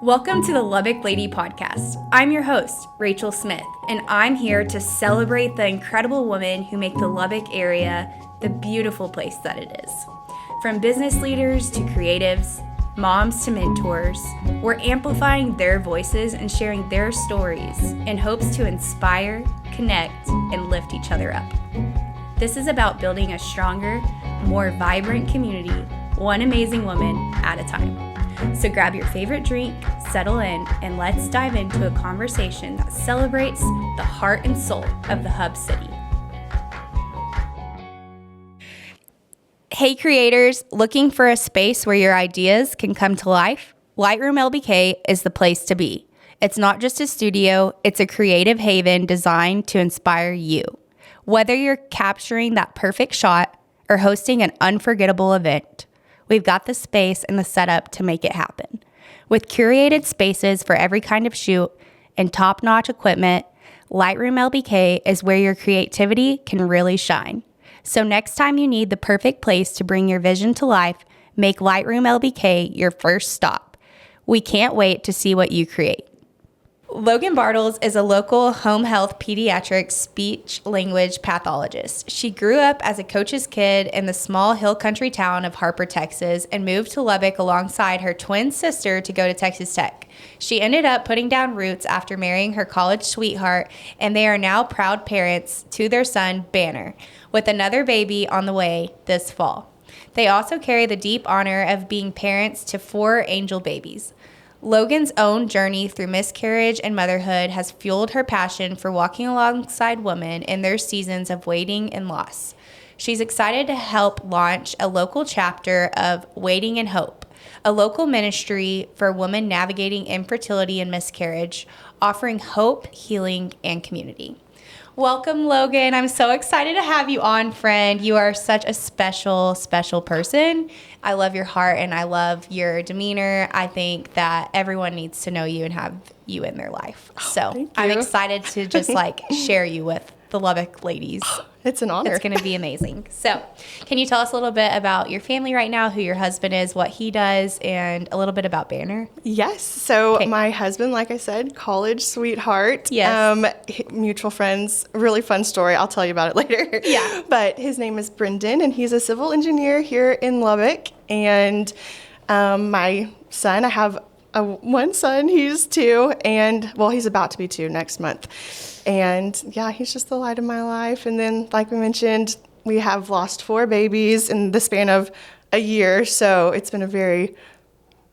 Welcome to the Lubbock Lady Podcast. I'm your host, Rachel Smith, and I'm here to celebrate the incredible women who make the Lubbock area the beautiful place that it is. From business leaders to creatives, moms to mentors, we're amplifying their voices and sharing their stories in hopes to inspire, connect, and lift each other up. This is about building a stronger, more vibrant community, one amazing woman at a time. So grab your favorite drink, settle in, and let's dive into a conversation that celebrates the heart and soul of the Hub City. Hey creators, looking for a space where your ideas can come to life? Lightroom LBK is the place to be. It's not just a studio, it's a creative haven designed to inspire you. Whether you're capturing that perfect shot or hosting an unforgettable event, we've got the space and the setup to make it happen. With curated spaces for every kind of shoot and top-notch equipment, Lightroom LBK is where your creativity can really shine. So next time you need the perfect place to bring your vision to life, make Lightroom LBK your first stop. We can't wait to see what you create. Logan Bartels is a local home health pediatric speech language pathologist. She grew up as a coach's kid in the small hill country town of Harper, Texas, and moved to Lubbock alongside her twin sister to go to Texas Tech. She ended up putting down roots after marrying her college sweetheart, and they are now proud parents to their son, Banner, with another baby on the way this fall. They also carry the deep honor of being parents to 4 angel babies. Logan's own journey through miscarriage and motherhood has fueled her passion for walking alongside women in their seasons of waiting and loss. She's excited to help launch a local chapter of Waiting and Hope, a local ministry for women navigating infertility and miscarriage, offering hope, healing, and community. Welcome, Logan. I'm so excited to have you on, friend. You are such a special, special person. I love your heart and I love your demeanor. I think that everyone needs to know you and have you in their life. So I'm excited to just share you with the Lubbock ladies. It's an honor. It's going to be amazing. So can you tell us a little bit about your family right now, who your husband is, what he does, and a little bit about Banner? Yes. So my husband, like I said, college sweetheart. Yes. Mutual friends. Really fun story. I'll tell you about it later. Yeah. But his name is Brendan, and he's a civil engineer here in Lubbock. And my son, I have one son, he's 2, and he's about to be 2 next month. And yeah, he's just the light of my life. And then, like we mentioned, we have lost 4 babies in the span of a year. So it's been a very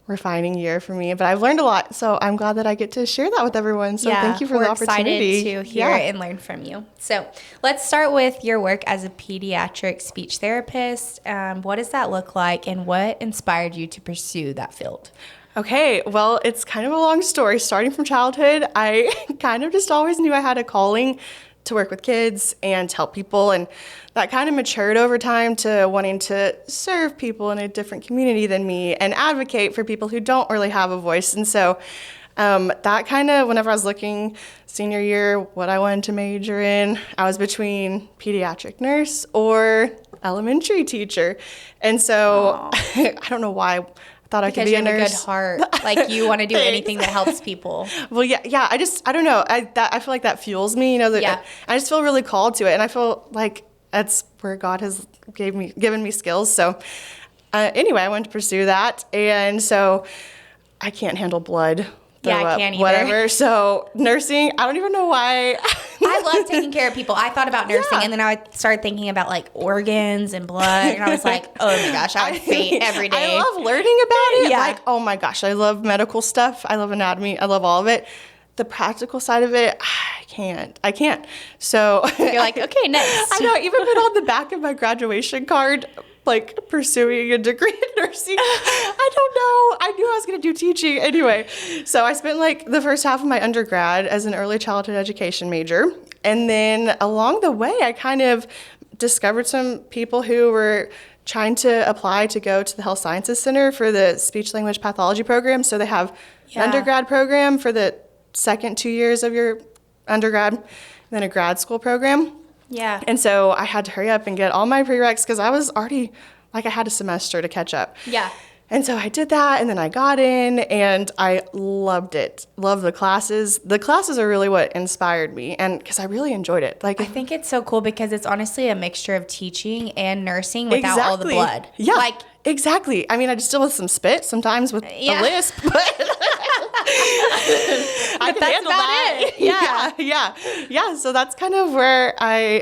refining year for me, but I've learned a lot. So I'm glad that I get to share that with everyone. So thank you for the opportunity. We're excited to hear and learn from you. So let's start with your work as a pediatric speech therapist. What does that look like, and what inspired you to pursue that field? Okay, well, it's kind of a long story. Starting from childhood, I kind of just always knew I had a calling to work with kids and to help people, and that kind of matured over time to wanting to serve people in a different community than me and advocate for people who don't really have a voice. And so that kind of, whenever I was looking senior year, what I wanted to major in, I was between pediatric nurse or elementary teacher. And so I don't know why thought I could be a nurse. Because you have a good heart. You want to do anything that helps people. Well, yeah. I don't know. I feel like that fuels me. I just feel really called to it, and I feel like that's where God has given me skills. So anyway, I wanted to pursue that, and so I can't handle blood. I can't either. Whatever. So nursing, I don't even know why. I love taking care of people. I thought about nursing, and then I started thinking about organs and blood, and I was like, oh my gosh, I would faint every day. I love learning about it. Yeah. Oh my gosh, I love medical stuff. I love anatomy. I love all of it. The practical side of it, I can't. So you're like, okay, next. I know. Even put on the back of my graduation card, pursuing a degree in nursing. I don't know. I knew I was going to do teaching anyway. So I spent the first half of my undergrad as an early childhood education major. And then along the way, I kind of discovered some people who were trying to apply to go to the Health Sciences Center for the speech language pathology program. So they have an undergrad program for the second 2 years of your undergrad, and then a grad school program. Yeah. And so I had to hurry up and get all my prereqs because I was already, I had a semester to catch up. Yeah. And so I did that, and then I got in, and I loved it. Loved the classes. The classes are really what inspired me, and because I really enjoyed it. Like, I think it's so cool because it's honestly a mixture of teaching and nursing without all the blood. Yeah, like exactly. I mean, I just still with some spit sometimes with a lisp, but I can handle that. Yeah. So that's kind of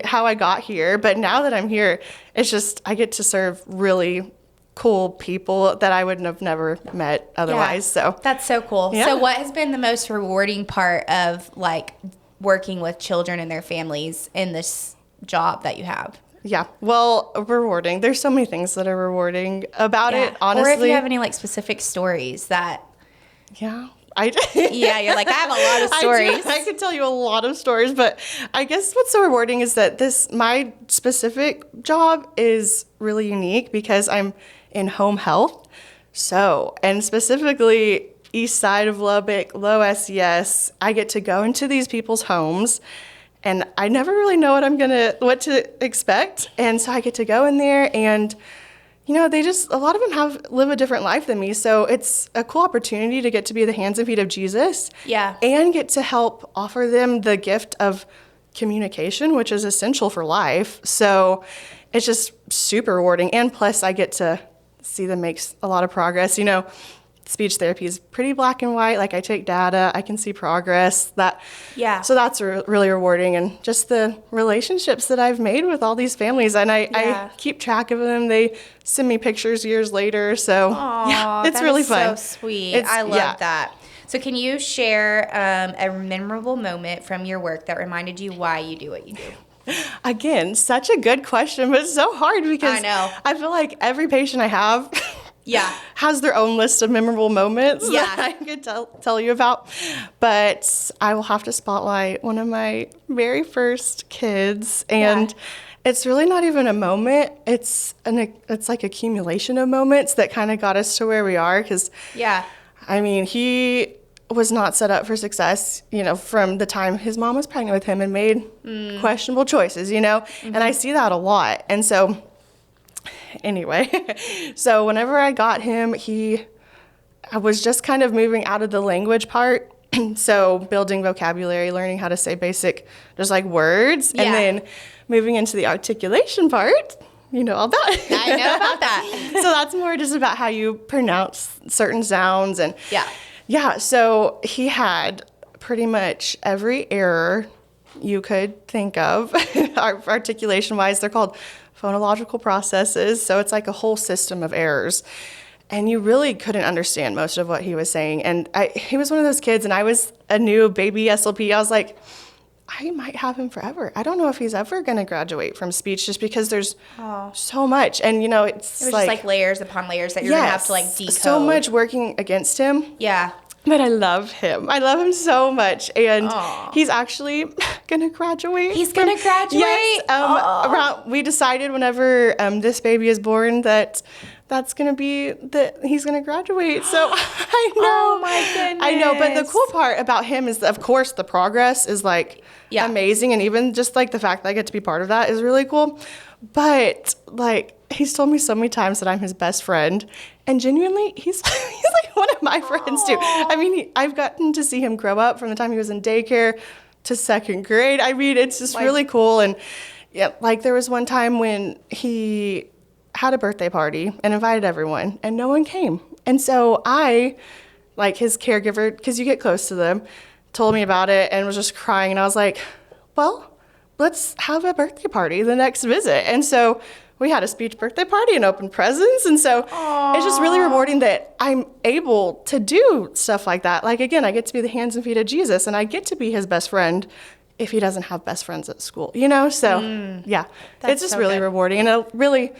how I got here. But now that I'm here, it's just I get to serve really cool people that I would have never met otherwise. So that's so cool. Yeah. So what has been the most rewarding part of like working with children and their families in this job that you have? Yeah, well, rewarding. There's so many things that are rewarding about it, honestly. Or if you have any like specific stories that you're like, I have a lot of stories. I could tell you a lot of stories, but I guess what's so rewarding is that my specific job is really unique because I'm in home health. So, and specifically east side of Lubbock, low SES, I get to go into these people's homes, and I never really know what to expect. And so I get to go in there, and a lot of them live a different life than me. So it's a cool opportunity to get to be the hands and feet of Jesus. Yeah. And get to help offer them the gift of communication, which is essential for life. So it's just super rewarding. And plus I get to see them make a lot of progress. Speech therapy is pretty black and white. Like I take data, I can see progress. So that's really rewarding, and just the relationships that I've made with all these families, and I keep track of them. They send me pictures years later. So it's really fun. So sweet. I love that. So can you share a memorable moment from your work that reminded you why you do what you do? Again, such a good question, but it's so hard because I know. I feel like every patient I have has their own list of memorable moments that I could tell you about. But I will have to spotlight one of my very first kids, and it's really not even a moment. It's like accumulation of moments that kind of got us to where we are. Because I mean, he was not set up for success, from the time his mom was pregnant with him and made questionable choices, and I see that a lot. And so anyway, so whenever I got him, I was just kind of moving out of the language part. So building vocabulary, learning how to say basic, just like words, and then moving into the articulation part. All about it. I know about that. So that's more just about how you pronounce certain sounds. And so he had pretty much every error you could think of, articulation-wise. They're called phonological processes, so it's like a whole system of errors. And you really couldn't understand most of what he was saying. And he was one of those kids, and I was a new baby SLP. I was like, I might have him forever. I don't know if he's ever going to graduate from speech just because there's so much. And, it was just like layers upon layers that you're going to have to like decode. So much working against him. Yeah. But I love him. I love him so much. And he's actually going to graduate. He's going to graduate? Yes. We decided whenever this baby is born that's going to be he's going to graduate. So I know. Oh, my goodness. I know. But the cool part about him is, that, of course, the progress is like amazing. And even just like the fact that I get to be part of that is really cool. But like, he's told me so many times that I'm his best friend, and genuinely, he's like one of my friends too. I mean, I've gotten to see him grow up from the time he was in daycare to second grade. I mean, it's just really cool. And like there was one time when he had a birthday party and invited everyone, and no one came. And so I, like his caregiver, because you get close to them, told me about it and was just crying. And I was like, well, let's have a birthday party the next visit. And so we had a speech birthday party and opened presents. And so it's just really rewarding that I'm able to do stuff like that. Like, again, I get to be the hands and feet of Jesus, and I get to be his best friend if he doesn't have best friends at school, So, it's just really rewarding. And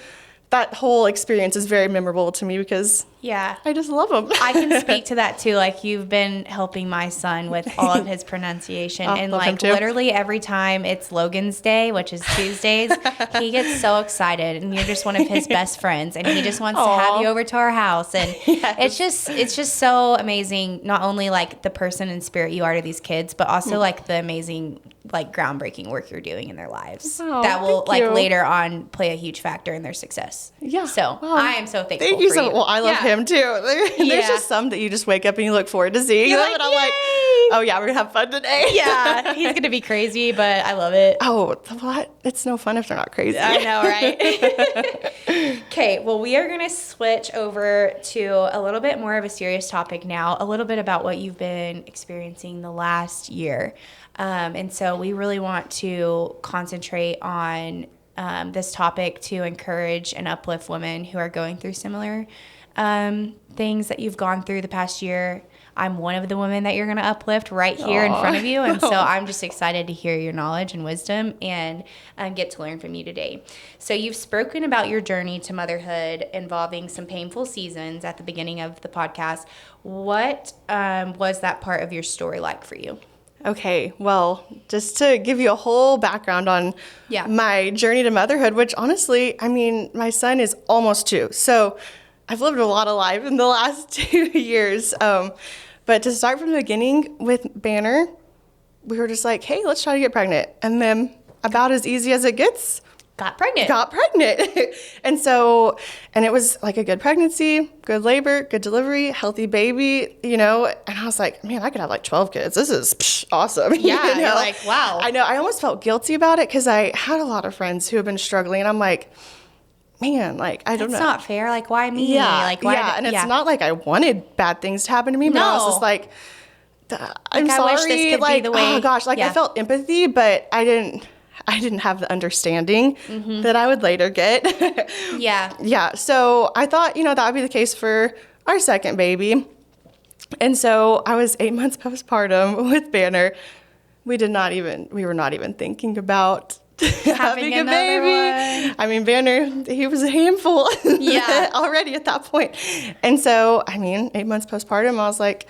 that whole experience is very memorable to me because I just love him. I can speak to that too. Like, you've been helping my son with all of his pronunciation. And like literally every time it's Logan's Day, which is Tuesdays, he gets so excited, and you're just one of his best friends, and he just wants to have you over to our house. And it's just so amazing, not only like the person and spirit you are to these kids, but also like the amazing, like groundbreaking work you're doing in their lives that will like later on play a huge factor in their success. Yeah. So I am so thankful Thank you for so you. much. Well, I love him. him too. There's just some that you just wake up and you look forward to seeing them, and I'm like, oh yeah, we're gonna have fun today. Yeah, he's gonna be crazy, but I love it. Oh, what? It's no fun if they're not crazy. I know, right? Okay, well, we are gonna switch over to a little bit more of a serious topic now, a little bit about what you've been experiencing the last year. And so we really want to concentrate on this topic to encourage and uplift women who are going through similar things that you've gone through the past year. I'm one of the women that you're going to uplift right here in front of you. And so I'm just excited to hear your knowledge and wisdom and get to learn from you today. So you've spoken about your journey to motherhood involving some painful seasons at the beginning of the podcast. What was that part of your story like for you? Okay, well, just to give you a whole background on my journey to motherhood, which honestly, I mean, my son is almost 2. So I've lived a lot of life in the last 2 years. But to start from the beginning with Banner, we were just like, hey, let's try to get pregnant. And then about as easy as it gets, got pregnant. And so, and it was like a good pregnancy, good labor, good delivery, healthy baby, you know. And I was like, man, I could have like 12 kids. This is awesome. Yeah, you know? You're like, wow. I know. I almost felt guilty about it because I had a lot of friends who have been struggling. And I'm like, man, like, I don't know. It's not fair. Like, why me? Yeah, like, why and it's not like I wanted bad things to happen to me, but I was just like, I'm sorry. I wish this could be the way. Oh gosh, I felt empathy, but I didn't have the understanding that I would later get. Yeah. So I thought, that would be the case for our second baby. And so I was 8 months postpartum with Banner. We were not even thinking about having a baby. One. I mean, Banner, he was a handful already at that point. And so, 8 months postpartum, I was like,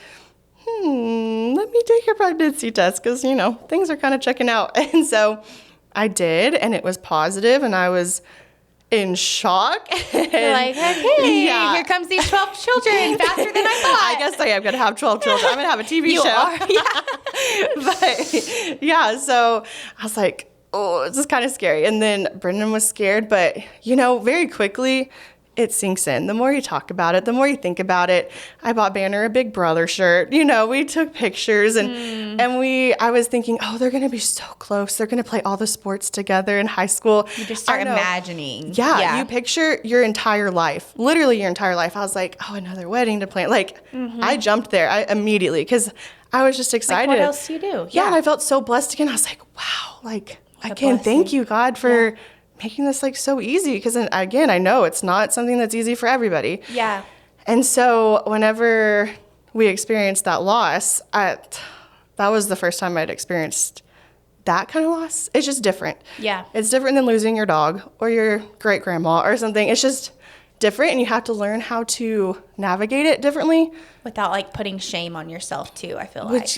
let me take a pregnancy test because, things are kind of checking out. And so I did, and it was positive, and I was in shock. You're like, okay, here comes these 12 children faster than I thought. I guess I am going to have 12 children. I'm going to have a TV show. Yeah. But, so I was like, oh, this is kind of scary. And then Brendan was scared, but, very quickly it sinks in. The more you talk about it, the more you think about it. I bought Banner a Big Brother shirt. We took pictures and I was thinking, oh, they're going to be so close. They're going to play all the sports together in high school. You just start imagining. Yeah, you picture your entire life, literally your entire life. I was like, oh, another wedding to plan. Like, I jumped there immediately because I was just excited. Like, what else do you do? Yeah, and I felt so blessed again. I was like, wow, like, I can't thank you, God, for making this like so easy, because again, I know it's not something that's easy for everybody. Yeah. And so whenever we experienced that loss, that was the first time I'd experienced that kind of loss. It's just different. Yeah. It's different than losing your dog or your great grandma or something. It's just different, and you have to learn how to navigate it differently without like putting shame on yourself too, I feel like.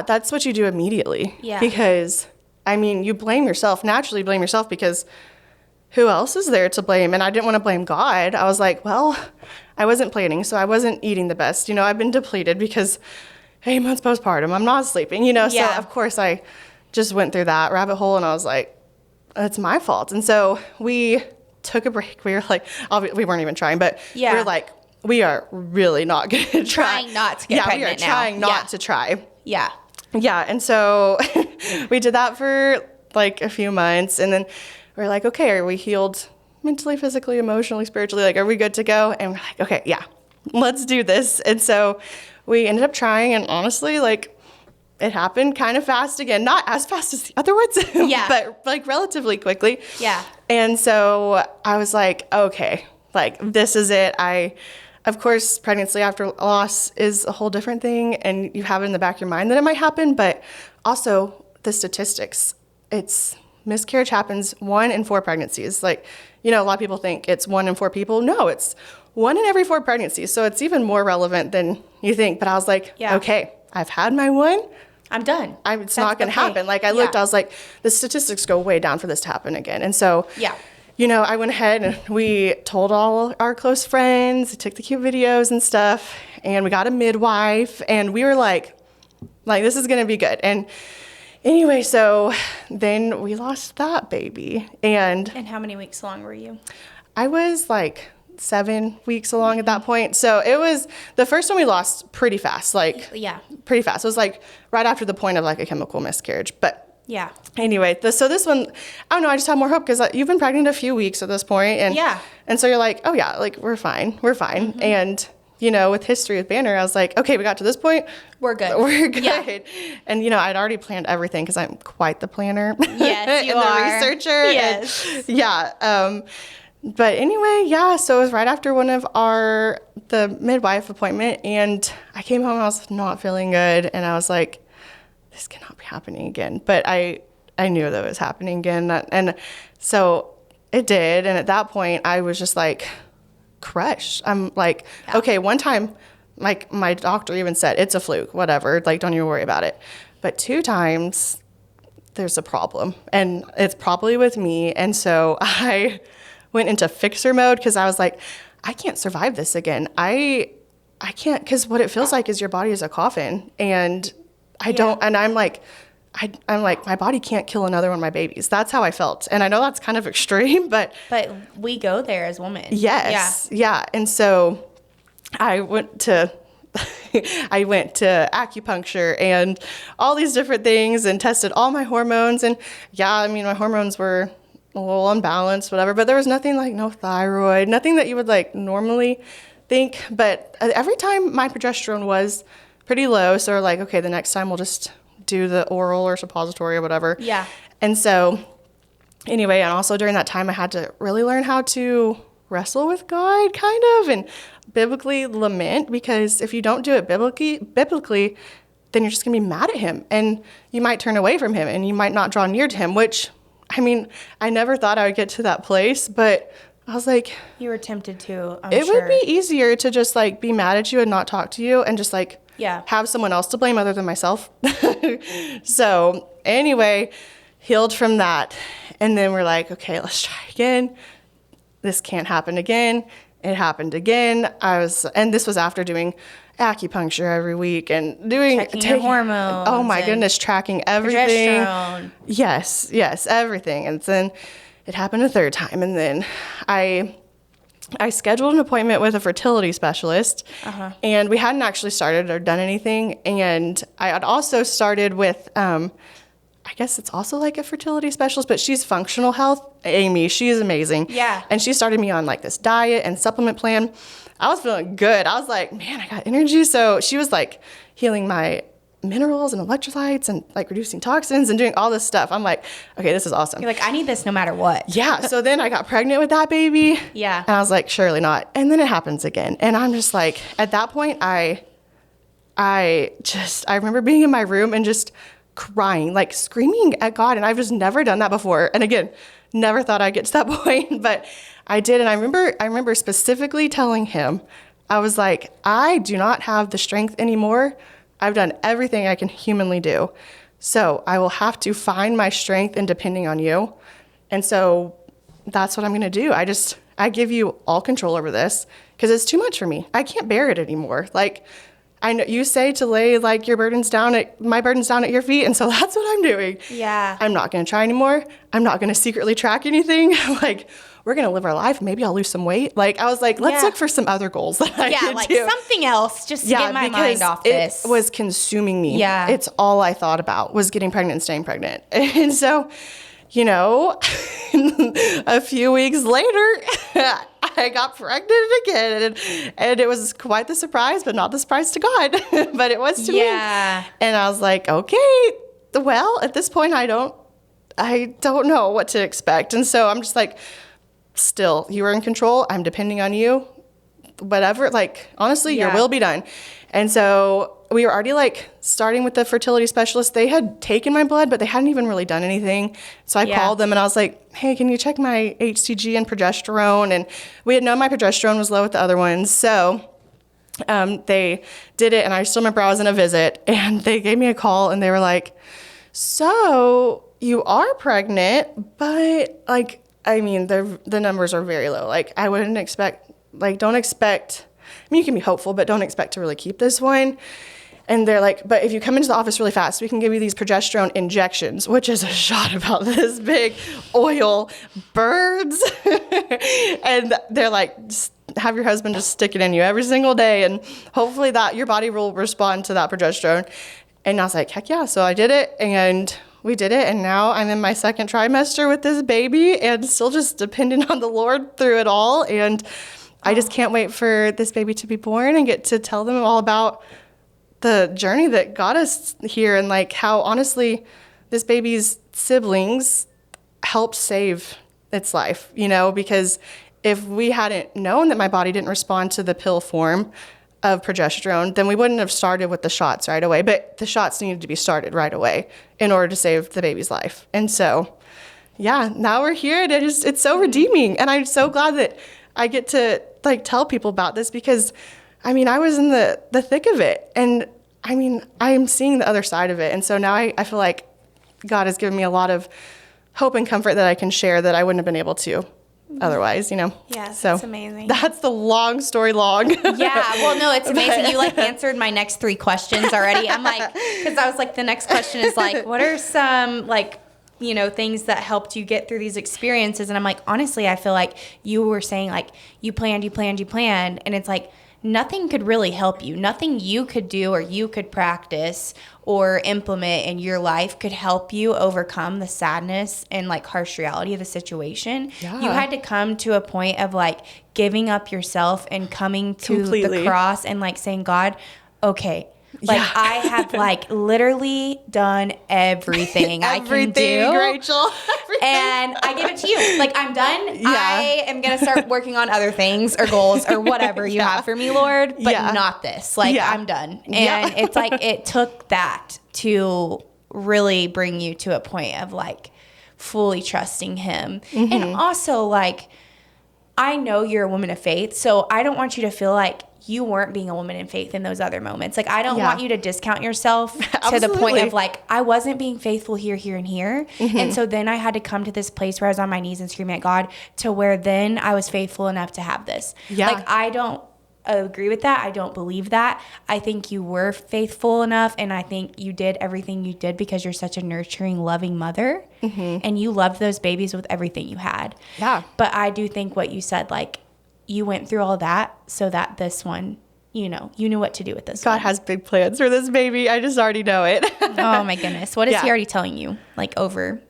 That's what you do immediately. Yeah. Because you blame yourself, naturally blame yourself, because who else is there to blame? And I didn't want to blame God. I was like, well, I wasn't planning, so I wasn't eating the best. I've been depleted because 8 months postpartum, I'm not sleeping, So of course I just went through that rabbit hole, and I was like, it's my fault. And so we took a break. We were like, we weren't even trying, but we were like, we are really not going to try. Trying not to get pregnant now. We are trying not to try. Yeah. Yeah, and so we did that for like a few months, and then we're like, okay, are we healed mentally, physically, emotionally, spiritually? Like, are we good to go? And we're like, okay, yeah, let's do this. And so we ended up trying, and honestly, like, it happened kind of fast again. Not as fast as the other ones, but like relatively quickly. Yeah. And so I was like, okay, like, this is it. Of course, pregnancy after loss is a whole different thing, and you have it in the back of your mind that it might happen, but also the statistics. Miscarriage happens 1 in 4 pregnancies. Like, a lot of people think it's 1 in 4 people. No, it's 1 in every 4 pregnancies. So it's even more relevant than you think. But I was like, okay, I've had my one. I'm done. It's not going to happen. Like, I looked, I was like, the statistics go way down for this to happen again. And so, I went ahead and we told all our close friends, took the cute videos and stuff, and we got a midwife, and we were like, this is going to be good. And anyway, so then we lost that baby. And how many weeks along were you? I was like 7 weeks along at that point. So it was, the first one we lost pretty fast, like pretty fast. It was like right after the point of like a chemical miscarriage. But anyway, so this one, I don't know, I just have more hope because you've been pregnant a few weeks at this point, and so you're like, oh yeah, like we're fine. And you know, with history with Banner, I was like, okay, we got to this point, we're good. And you know, I'd already planned everything because I'm quite the planner. Yes, you and are. The researcher. Yes. And, but anyway, so it was right after the midwife appointment, and I came home and I was not feeling good, and I was like, this cannot be happening again. But I knew that it was happening again, and so it did. And at that point, I was just like crushed. I'm like, okay, one time, like my doctor even said, it's a fluke, whatever, like don't even worry about it. But 2 times, there's a problem, and it's probably with me. And so I went into fixer mode because I was like, I can't survive this again. I can't, because what it feels like is your body is a coffin, and I don't, and I'm like, my body can't kill another one of my babies. That's how I felt. And I know that's kind of extreme, but we go there as women. Yes. Yeah. And so I went to acupuncture and all these different things and tested all my hormones. And I mean, my hormones were a little unbalanced, whatever, but there was nothing like no thyroid, nothing that you would like normally think. But every time my progesterone was pretty low. So we're like, okay, the next time we'll just do the oral or suppository or whatever. Yeah. And so anyway, and also during that time, I had to really learn how to wrestle with God kind of and biblically lament, because if you don't do it biblically, then you're just going to be mad at him and you might turn away from him and you might not draw near to him, which, I mean, I never thought I would get to that place, but I was like, you were tempted to, it would be easier to just like be mad at you and not talk to you and just like have someone else to blame other than myself. So anyway, healed from that. And then we're like, okay, let's try again. This can't happen again. It happened again. And this was after doing acupuncture every week and taking your hormones. Oh my goodness, tracking everything. Progesterone. Yes, everything. And then it happened a third time. And then I scheduled an appointment with a fertility specialist, and we hadn't actually started or done anything. And I had also started with, I guess it's also like a fertility specialist, but she's functional health. Amy, she's amazing. Yeah. And she started me on like this diet and supplement plan. I was feeling good. I was like, man, I got energy. So she was like healing my minerals and electrolytes and like reducing toxins and doing all this stuff. I'm like, okay, this is awesome. You're like, I need this no matter what. Yeah. So then I got pregnant with that baby. Yeah. And I was like, surely not. And then it happens again. And I'm just like, at that point, I remember being in my room and just crying, like screaming at God. And I've just never done that before. And again, never thought I'd get to that point, but I did. And I remember specifically telling him, I was like, I do not have the strength anymore. I've done everything I can humanly do. So I will have to find my strength in depending on you. And so that's what I'm going to do. I give you all control over this because it's too much for me. I can't bear it anymore. Like, I know you say to lay like my burdens down at your feet. And so that's what I'm doing. Yeah. I'm not going to try anymore. I'm not going to secretly track anything. Like, we're going to live our life. Maybe I'll lose some weight. Like, I was like, let's look for some other goals that I can do. Yeah, like something else just to get my mind off this. It was consuming me. Yeah. It's all I thought about was getting pregnant and staying pregnant. And so, you know, a few weeks later, I got pregnant again. And it was quite the surprise, but not the surprise to God. But it was to me. And I was like, okay, well, at this point, I don't know what to expect. And so I'm just like, still, you are in control. I'm depending on you. Whatever, like, honestly, your will be done. And so we were already like starting with the fertility specialist. They had taken my blood, but they hadn't even really done anything. So I called them and I was like, hey, can you check my HCG and progesterone? And we had known my progesterone was low with the other ones. So they did it. And I still remember I was in a visit and they gave me a call and they were like, so you are pregnant, but like, I mean, the numbers are very low. Like, I wouldn't expect, like, don't expect, I mean, you can be hopeful, but don't expect to really keep this one. And they're like, but if you come into the office really fast, we can give you these progesterone injections, which is a shot about this big, oil, birds. And they're like, have your husband just stick it in you every single day, and hopefully that your body will respond to that progesterone. And I was like, heck yeah. So I did it, and we did it, and now I'm in my second trimester with this baby and still just dependent on the Lord through it all. And I just can't wait for this baby to be born and get to tell them all about the journey that got us here, and like how honestly this baby's siblings helped save its life, you know, because if we hadn't known that my body didn't respond to the pill form of progesterone, then we wouldn't have started with the shots right away. But the shots needed to be started right away in order to save the baby's life. And so, yeah, now we're here, and it's so redeeming. And I'm so glad that I get to like tell people about this, because I mean, I was in the thick of it, and I mean, I'm seeing the other side of it. And so now I feel like God has given me a lot of hope and comfort that I can share that I wouldn't have been able to otherwise, you know? Yeah, so that's amazing. That's the long story long. Yeah, well, no, it's amazing. You like answered my next 3 questions already. I'm like, because I was like, the next question is like, what are some like, you know, things that helped you get through these experiences? And I'm like, honestly, I feel like you were saying like, you planned. And it's like, nothing could really help you. Nothing you could do or you could practice or implement in your life could help you overcome the sadness and like harsh reality of the situation. Yeah. You had to come to a point of like giving up yourself and coming to Completely. the cross and like saying, God, okay, like Yeah. I have like literally done everything I can do. Rachel. Everything. And I give it to you. Like, I'm done. Yeah. I am going to start working on other things or goals or whatever you have for me, Lord, but not this. Like, I'm done. And it's like, it took that to really bring you to a point of like fully trusting him. Mm-hmm. And also like, I know you're a woman of faith, so I don't want you to feel like you weren't being a woman in faith in those other moments. Like, I don't want you to discount yourself to the point of like, I wasn't being faithful here, and here. Mm-hmm. And so then I had to come to this place where I was on my knees and screaming at God, to where then I was faithful enough to have this. Yeah. Like, I don't agree with that. I don't believe that. I think you were faithful enough, and I think you did everything you did because you're such a nurturing, loving mother. Mm-hmm. And you loved those babies with everything you had. Yeah. But I do think what you said, like, you went through all that so that this one, you know, you knew what to do with this God one. has big plans for this baby. I just already know it. Oh my goodness. What is he already telling you? Like over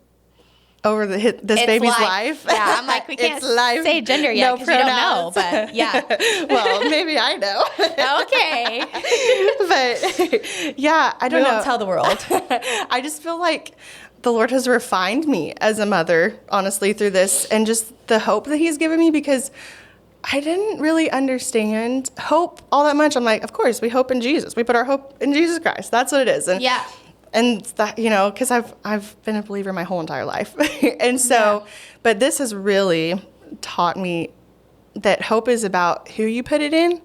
this baby's life? Yeah, I'm like, we can't say gender yet because we don't know, but yeah. Well, maybe I know. Okay. But yeah, I don't know. We won't tell the world. I just feel like the Lord has refined me as a mother, honestly, through this, and just the hope that he's given me, because I didn't really understand hope all that much. I'm like, of course, we hope in Jesus. We put our hope in Jesus Christ. That's what it is. And yeah. And that, you know, because I've been a believer my whole entire life. And so, but this has really taught me that hope is about who you put it in.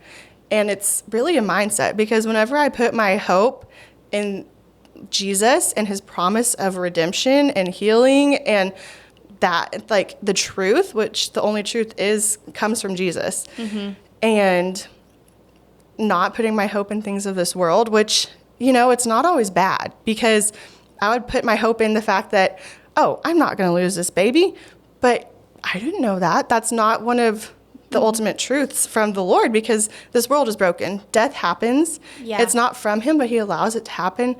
And it's really a mindset, because whenever I put my hope in Jesus and his promise of redemption and healing, and that, like, the truth, which the only truth is, comes from Jesus. Mm-hmm. And not putting my hope in things of this world, which, you know, it's not always bad, because I would put my hope in the fact that, oh, I'm not going to lose this baby. But I didn't know that. That's not one of the ultimate truths from the Lord, because this world is broken. Death happens. Yeah. It's not from him, but he allows it to happen.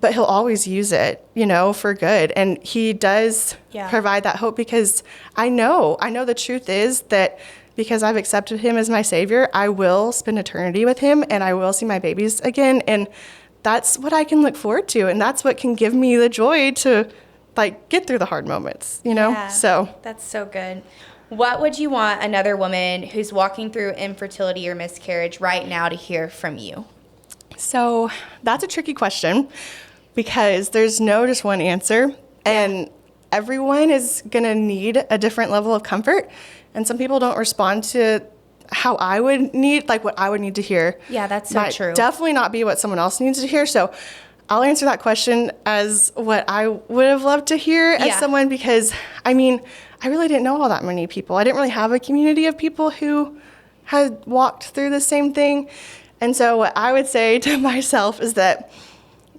But he'll always use it, you know, for good. And he does provide that hope, because I know the truth is that because I've accepted him as my Savior, I will spend eternity with him, and I will see my babies again. And that's what I can look forward to. And that's what can give me the joy to, like, get through the hard moments, you know? Yeah, so that's so good. What would you want another woman who's walking through infertility or miscarriage right now to hear from you? So that's a tricky question, because there's no just one answer, and everyone is going to need a different level of comfort. And some people don't respond to how I would need, like what I would need to hear. Yeah, that's so true. Definitely not be what someone else needs to hear. So I'll answer that question as what I would have loved to hear as someone, because I mean, I really didn't know all that many people. I didn't really have a community of people who had walked through the same thing. And so what I would say to myself is that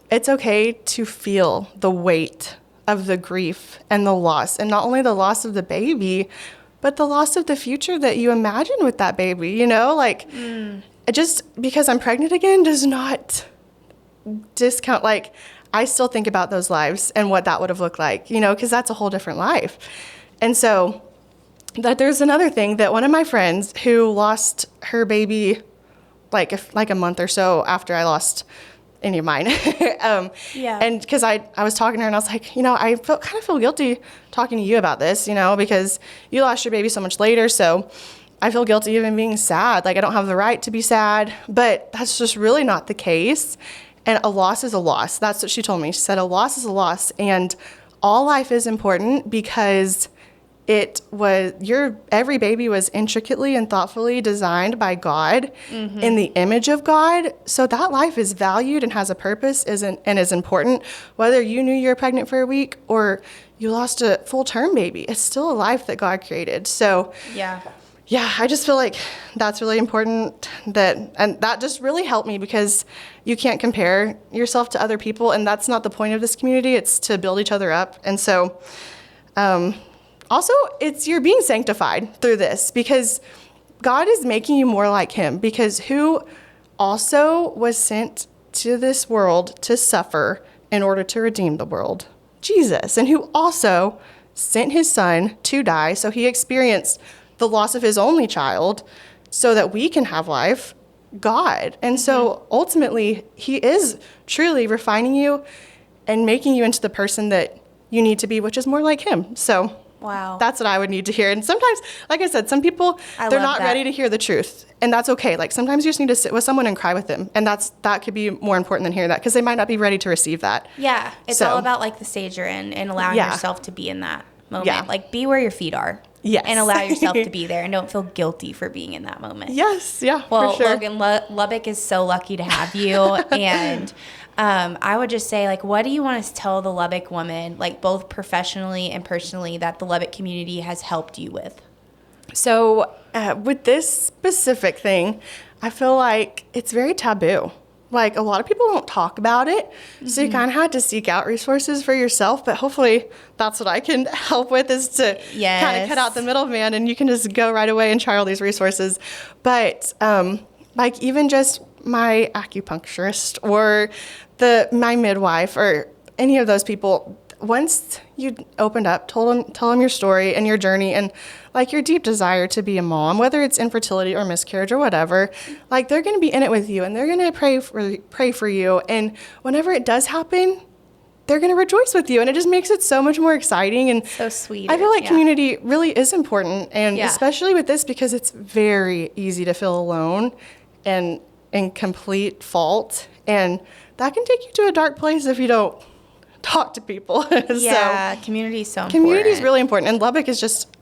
it's okay to feel the weight of the grief and the loss, and not only the loss of the baby, but the loss of the future that you imagine with that baby, you know, like just because I'm pregnant again does not discount, like I still think about those lives and what that would have looked like, you know, because that's a whole different life. And so that there's another thing that one of my friends who lost her baby like a month or so after I lost any of mine. And because I was talking to her and I was like, you know, I kind of feel guilty talking to you about this, you know, because you lost your baby so much later. So I feel guilty even being sad. Like I don't have the right to be sad, but that's just really not the case. And a loss is a loss. That's what she told me. She said a loss is a loss. And all life is important because every baby was intricately and thoughtfully designed by God in the image of God. So that life is valued and has a purpose and is important. Whether you knew you were pregnant for a week or you lost a full-term baby, it's still a life that God created. So yeah, I just feel like that's really important, and that just really helped me because you can't compare yourself to other people, and that's not the point of this community. It's to build each other up. And so also, you're being sanctified through this because God is making you more like him, because who also was sent to this world to suffer in order to redeem the world? Jesus. And who also sent his son to die, so he experienced the loss of his only child so that we can have life, God. And so ultimately, he is truly refining you and making you into the person that you need to be, which is more like him. So wow, that's what I would need to hear. And sometimes, like I said, some people, they're not ready to hear the truth. And that's okay. Like sometimes you just need to sit with someone and cry with them. And that could be more important than hearing that because they might not be ready to receive that. Yeah. It's all about like the stage you're in and allowing yourself to be in that moment. Yeah. Like be where your feet are. Yes. And allow yourself to be there and don't feel guilty for being in that moment. Yes. Yeah. Well, for sure. Logan, Lubbock is so lucky to have you. And I would just say, like, what do you want to tell the Lubbock woman, like both professionally and personally, that the Lubbock community has helped you with? So with this specific thing, I feel like it's very taboo. Like a lot of people don't talk about it. So you kind of had to seek out resources for yourself. But hopefully that's what I can help with, is to kind of cut out the middleman and you can just go right away and try all these resources. But like even just my acupuncturist or my midwife or any of those people, once you opened up, tell them your story and your journey and like your deep desire to be a mom, whether it's infertility or miscarriage or whatever, like they're going to be in it with you and they're going to pray for you. And whenever it does happen, they're going to rejoice with you. And it just makes it so much more exciting. And so sweet. I feel like community really is important. And especially with this, because it's very easy to feel alone and in complete fault. And that can take you to a dark place if you don't talk to people. Yeah, so, community is so important. Community is really important. And Lubbock is just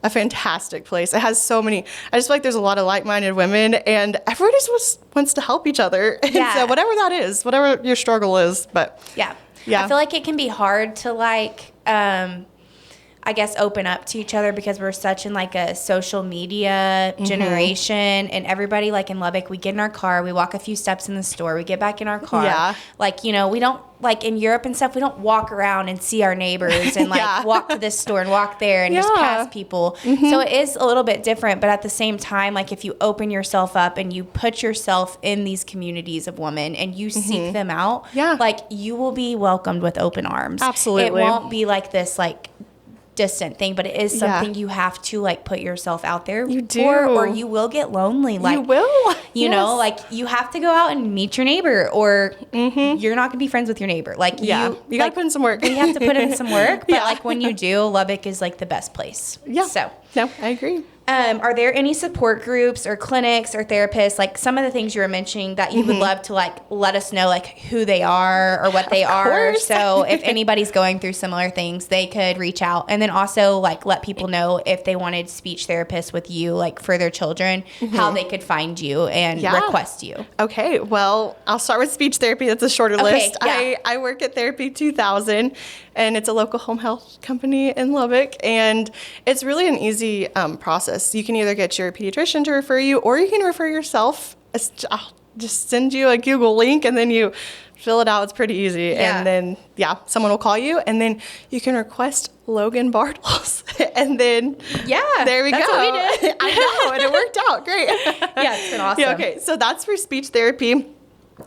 a fantastic place. It has so many, I just feel like there's a lot of like-minded women and everybody just wants to help each other. And so whatever that is, whatever your struggle is, but yeah. I feel like it can be hard to like, I guess, open up to each other because we're such in like a social media generation and everybody like in Lubbock, we get in our car, we walk a few steps in the store, we get back in our car. Yeah. Like, you know, we don't like in Europe and stuff, we don't walk around and see our neighbors and like walk to this store and walk there and just pass people. So it is a little bit different, but at the same time, like if you open yourself up and you put yourself in these communities of women and you seek them out, like you will be welcomed with open arms. Absolutely. It won't be like this like distant thing, but it is something you have to like put yourself out there for, or you will get lonely. Like you will, you know, like you have to go out and meet your neighbor, or you're not gonna be friends with your neighbor. Like you gotta put in some work. You have to put in some work, but like when you do, Lubbock is like the best place. Yeah. So no, I agree. Are there any support groups or clinics or therapists, like some of the things you were mentioning that you would love to like let us know like who they are or what they are? So if anybody's going through similar things, they could reach out. And then also like let people know if they wanted speech therapists with you, like for their children, how they could find you and request you. Okay, well, I'll start with speech therapy. That's a shorter list. I work at Therapy 2000, and it's a local home health company in Lubbock, and it's really an easy process. You can either get your pediatrician to refer you, or you can refer yourself. just send you a Google link, and then you fill it out. It's pretty easy. Yeah. And then, someone will call you, and then you can request Logan Bartels. And then, there we that's go. What we did. I know, and it worked out great. Yeah, it's been awesome. Yeah, okay, so that's for speech therapy.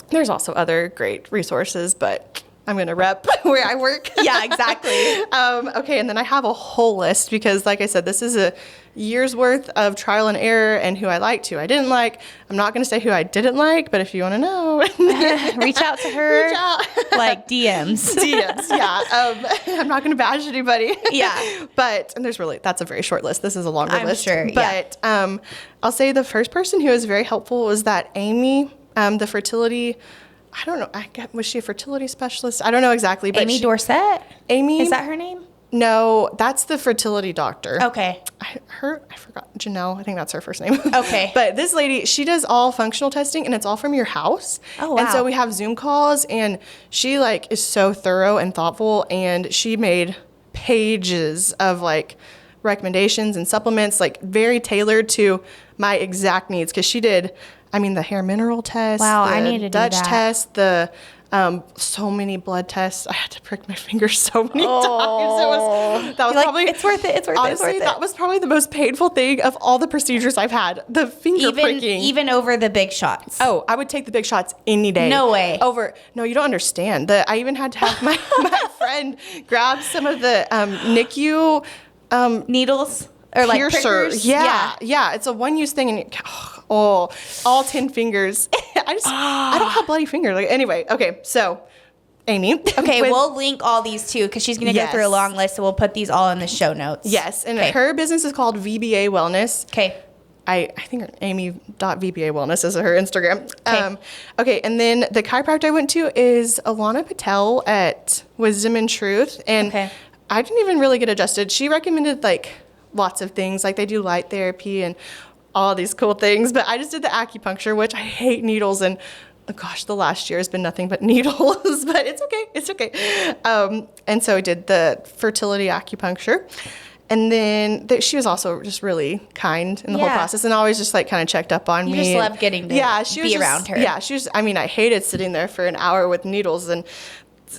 There's also other great resources, but I'm going to rep where I work. Yeah, exactly. Okay, and then I have a whole list because, like I said, this is a year's worth of trial and error and who I liked, who I didn't like. I'm not going to say who I didn't like, but if you want to know, reach out to her. Reach out. Like DMs. DMs, yeah. I'm not going to bash anybody. Yeah. But, and that's a very short list. This is a longer list. I'm sure, But I'll say the first person who was very helpful was that Amy, the fertility, I don't know. Was she a fertility specialist? I don't know exactly. But Amy Dorsett? Amy? Is that her name? No, that's the fertility doctor. Okay. I forgot. Janelle, I think that's her first name. Okay. But this lady, she does all functional testing, and it's all from your house. Oh, wow. And so we have Zoom calls, and she is so thorough and thoughtful, and she made pages of recommendations and supplements, very tailored to my exact needs, because she did the hair mineral test. Wow, the I need to do Dutch that. test, the so many blood tests. I had to prick my finger so many times. That was probably it's worth it. It's worth honestly, it. It's worth it. that was probably the most painful thing of all the procedures I've had. The finger pricking. Even over the big shots. Oh, I would take the big shots any day. No way. No, you don't understand. I even had to have my friend grab some of the NICU needles or piercer. prickers. Yeah. It's a one-use thing, and all 10 fingers. I don't have bloody fingers. Anyway, okay, so Amy. Okay, we'll link all these too because she's going to go through a long list, so we'll put these all in the show notes. Yes, and her business is called VBA Wellness. Okay. I think Amy.VBA Wellness is her Instagram. Okay. Okay, and then the chiropractor I went to is Alana Patel at Wisdom and Truth, and I didn't even really get adjusted. She recommended lots of things, they do light therapy and all these cool things, but I just did the acupuncture, which I hate needles, and the last year has been nothing but needles, but it's okay. And so I did the fertility acupuncture, and then she was also just really kind in the whole process, and always just kind of checked up on me. You just love getting to be around her. Yeah, she was, I hated sitting there for an hour with needles, and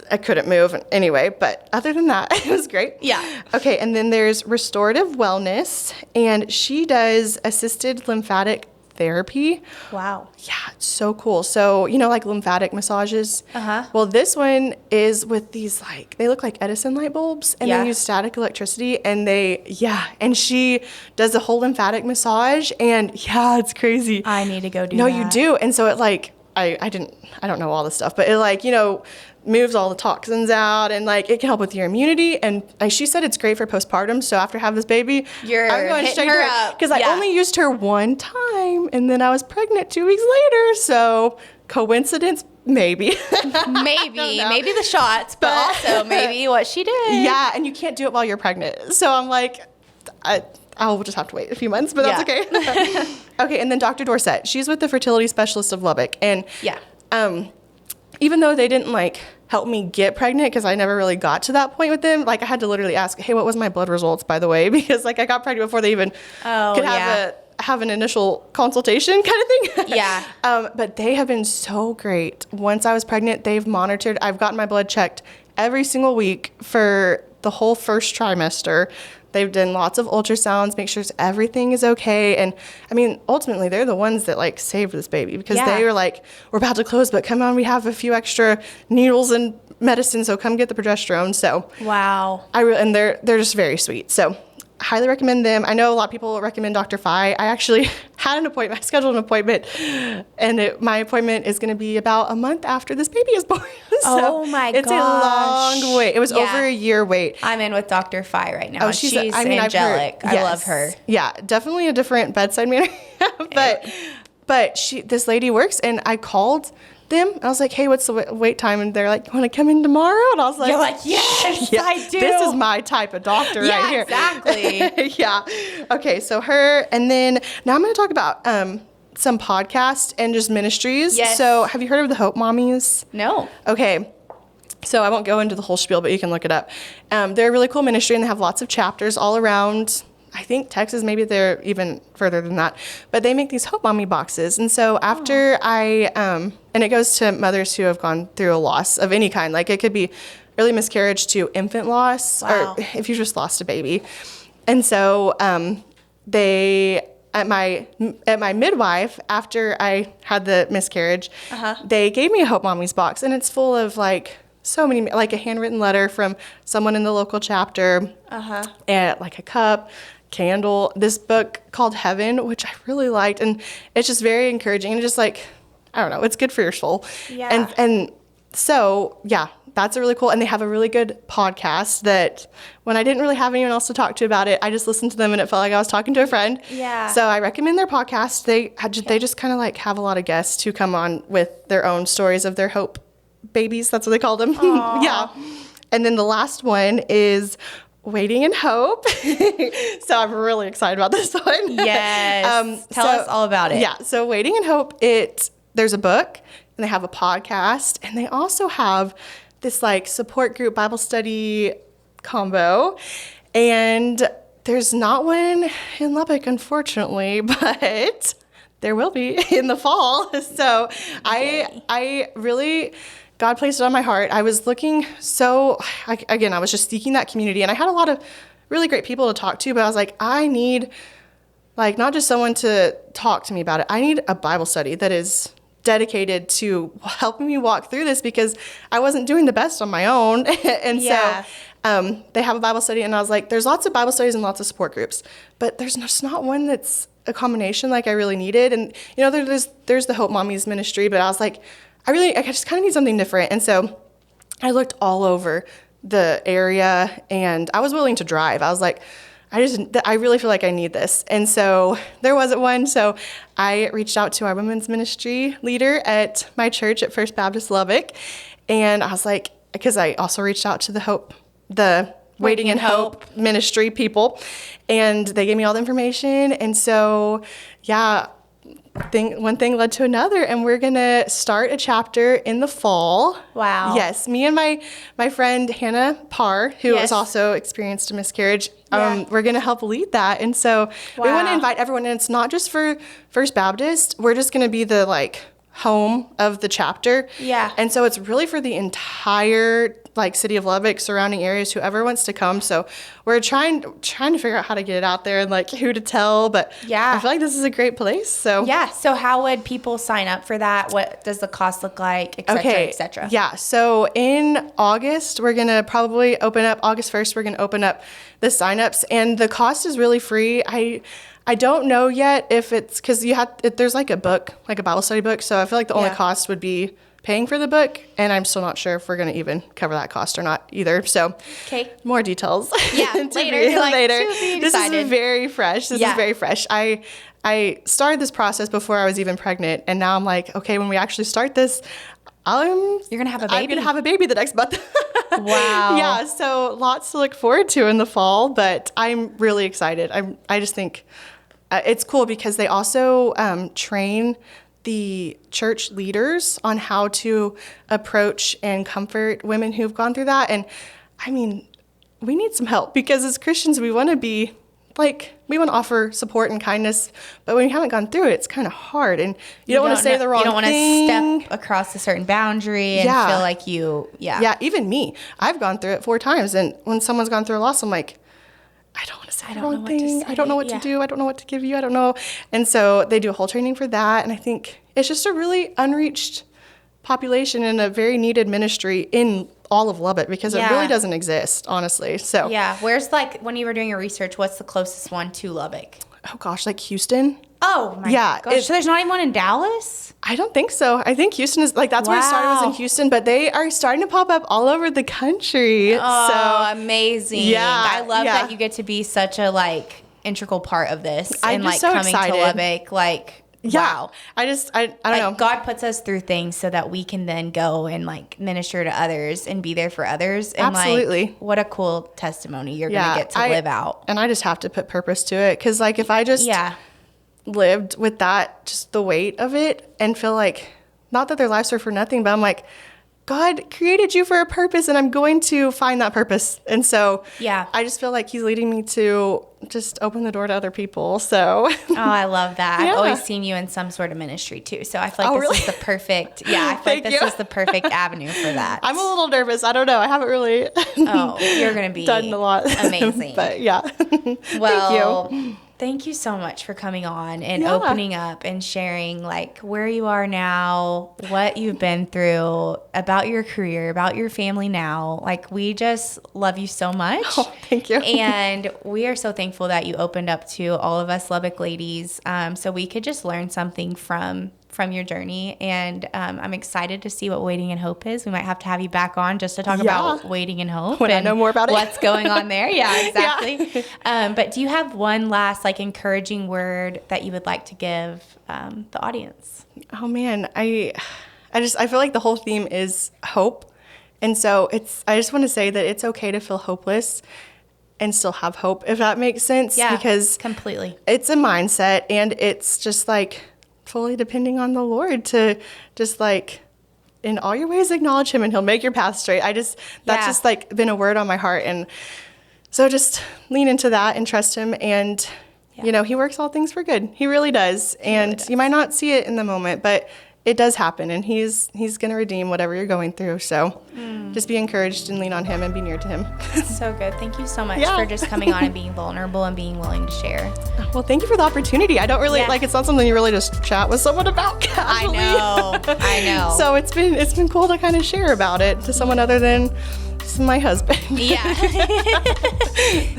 I couldn't move anyway, but other than that, it was great. Yeah. Okay, and then there's Restorative Wellness, and she does assisted lymphatic therapy. Wow. Yeah, it's so cool. So, lymphatic massages. Uh-huh. Well, this one is with these, they look like Edison light bulbs, and they use static electricity, and and she does a whole lymphatic massage, and it's crazy. I need to go do that. No, you do. And so it I don't know all this stuff, but it moves all the toxins out, and it can help with your immunity. And she said it's great for postpartum. So after I have this baby, I'm going hitting straight her to it up. because I only used her one time, and then I was pregnant 2 weeks later. So coincidence, maybe. maybe the shots, but also maybe what she did. Yeah, and you can't do it while you're pregnant. So I'm I'll just have to wait a few months, but that's okay. Okay, and then Dr. Dorsett, she's with the fertility specialist of Lubbock, and even though they didn't help me get pregnant, because I never really got to that point with them, I had to literally ask, hey, what was my blood results, by the way, because I got pregnant before they even could have an initial consultation kind of thing. Yeah. But they have been so great. Once I was pregnant, they've monitored. I've gotten my blood checked every single week for the whole first trimester. They've done lots of ultrasounds, make sure everything is okay. And ultimately, they're the ones that saved this baby, because they were we're about to close, but come on, we have a few extra needles and medicine, so come get the progesterone. So wow. And they're just very sweet. So highly recommend them. I know a lot of people recommend Dr. Phi. I actually had an appointment. I scheduled an appointment, and my appointment is going to be about a month after this baby is born. Oh my gosh. It's a long wait. It was over a year wait. I'm in with Dr. Phi right now. Oh, she's angelic. I love her. Yeah, definitely a different bedside manner. but this lady works, and I called them. I was like, hey, what's the wait time? And they're like, you want to come in tomorrow? And I was like, you're like, yes, I do. This is my type of doctor right here. Exactly. Yeah. Okay, so her, and then now I'm going to talk about some podcasts and just ministries. Yes. So have you heard of the Hope Mommies? No. Okay. So I won't go into the whole spiel, but you can look it up. They're a really cool ministry, and they have lots of chapters all around I think Texas, maybe they're even further than that, but they make these Hope Mommy boxes. And so after and it goes to mothers who have gone through a loss of any kind. Like it could be early miscarriage to infant loss, or if you just lost a baby. And so they, at my midwife, after I had the miscarriage, they gave me a Hope Mommy's box, and it's full of like so many, like a handwritten letter from someone in the local chapter, and like a cup, candle, this book called Heaven, which I really liked, and it's just very encouraging and just like, I don't know, it's good for your soul. Yeah. And so, yeah, that's a really cool, and they have a really good podcast that when I didn't really have anyone else to talk to about it, I just listened to them and it felt like I was talking to a friend. Yeah. So I recommend their podcast. They just kind of like have a lot of guests who come on with their own stories of their hope babies. That's what they call them. Yeah. And then the last one is Waiting in Hope. So I'm really excited about this one. Yes. Tell us all about it. Yeah. So Waiting in Hope, there's a book, and they have a podcast, and they also have this like support group Bible study combo. And there's not one in Lubbock, unfortunately, but there will be in the fall. So I really, God placed it on my heart. I was looking I was just seeking that community, and I had a lot of really great people to talk to, but I was like, I need like not just someone to talk to me about it. I need a Bible study that is dedicated to helping me walk through this, because I wasn't doing the best on my own. And so they have a Bible study, and I was like, there's lots of Bible studies and lots of support groups, but there's just not one that's a combination like I really needed. And you know, there's the Hope Mommies ministry, but I was like, I just kind of need something different. And so I looked all over the area, and I was willing to drive. I was like, I really feel like I need this. And so there wasn't one. So I reached out to our women's ministry leader at my church at First Baptist Lubbock. And I was like, because I also reached out to the Waiting in Hope ministry people, and they gave me all the information. And so, yeah, one thing led to another, and we're gonna start a chapter in the fall. Wow. Yes, me and my friend Hannah Parr, who has also experienced a miscarriage, we're gonna help lead that. And so we want to invite everyone, and it's not just for First Baptist. We're just gonna be the like home of the chapter. Yeah. And so it's really for the entire like city of Lubbock, surrounding areas, whoever wants to come. So we're trying to figure out how to get it out there and like who to tell. But I feel like this is a great place. So So how would people sign up for that? What does the cost look like, et cetera, et cetera? Yeah. So in August, we're going to probably open up, August 1st, we're going to open up the signups, and the cost is really free. I don't know yet if it's, because there's like a book, like a Bible study book. So I feel like the only cost would be paying for the book, and I'm still not sure if we're going to even cover that cost or not either. So more details. Yeah, later. This is very fresh. This is very fresh. I started this process before I was even pregnant, and now I'm like, okay, when we actually start this, you're going to have a baby. I'm going to have a baby the next month. Wow. Yeah, so lots to look forward to in the fall, but I'm really excited. I just think it's cool because they also train the church leaders on how to approach and comfort women who've gone through that. And I mean, we need some help, because as Christians, we want to be like, we want to offer support and kindness, but when you haven't gone through it, it's kind of hard, and you don't want to say the wrong thing. You don't want to step across a certain boundary and feel like Yeah, even me. I've gone through it 4 times, and when someone's gone through a loss, I'm like, I don't want to say the wrong thing. I don't know what to do. I don't know what to give you. I don't know. And so they do a whole training for that. And I think it's just a really unreached population and a very needed ministry in all of Lubbock, because it really doesn't exist, honestly. So where's, like, when you were doing your research, what's the closest one to Lubbock? Oh gosh, like Houston. Oh my gosh. So there's not even one in Dallas? I don't think so. I think Houston is, like, that's where I started, was in Houston, but they are starting to pop up all over the country. Oh, so amazing. Yeah. I love that you get to be such a, like, integral part of this. I'm and, just like, so coming excited. to Lubbock, like, wow. I don't know. God puts us through things so that we can then go and, like, minister to others and be there for others. And, absolutely. Like, what a cool testimony you're going to get to live out. And I just have to put purpose to it, because, like, if I just lived with that, just the weight of it, and feel like, not that their lives are for nothing, but I'm like, God created you for a purpose, and I'm going to find that purpose. And so I just feel like he's leading me to just open the door to other people. So I love that. I've always seen you in some sort of ministry too. So I feel like this is the perfect, I feel like this is the perfect avenue for that. I'm a little nervous. I don't know. I haven't really you're going to be done a lot. Amazing. But yeah. Well, thank you so much for coming on and opening up and sharing like where you are now, what you've been through, about your career, about your family now. Like, we just love you so much. Oh, thank you. And we are so thankful that you opened up to all of us Lubbock ladies, so we could just learn something from your journey. And I'm excited to see what Waiting in Hope is. We might have to have you back on just to talk about Waiting in Hope when I know more about it. What's going on there. Yeah, exactly. But do you have one last like encouraging word that you would like to give the audience? Oh man, I feel like the whole theme is hope. And so I just want to say that it's okay to feel hopeless and still have hope, if that makes sense. Yeah, because completely. It's a mindset, and it's just like fully depending on the Lord to just like in all your ways acknowledge him and he'll make your path straight. That's just like been a word on my heart. And so just lean into that and trust him. And, you know, he works all things for good. He really does. And you might not see it in the moment, but it does happen. And he's going to redeem whatever you're going through. So just be encouraged and lean on him and be near to him. So good. Thank you so much for just coming on and being vulnerable and being willing to share. Well, thank you for the opportunity. I don't really it's not something you really just chat with someone about casually. I know. So it's been cool to kind of share about it to someone other than my husband. Yeah.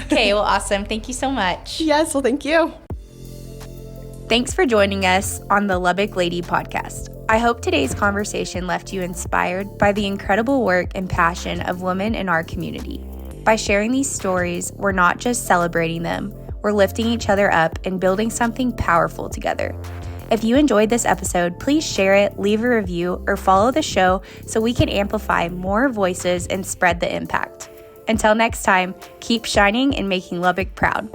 Okay, well, awesome. Thank you so much. Yes, well, thank you. Thanks for joining us on the Lubbock Lady Podcast. I hope today's conversation left you inspired by the incredible work and passion of women in our community. By sharing these stories, we're not just celebrating them, we're lifting each other up and building something powerful together. If you enjoyed this episode, please share it, leave a review, or follow the show so we can amplify more voices and spread the impact. Until next time, keep shining and making Lubbock proud.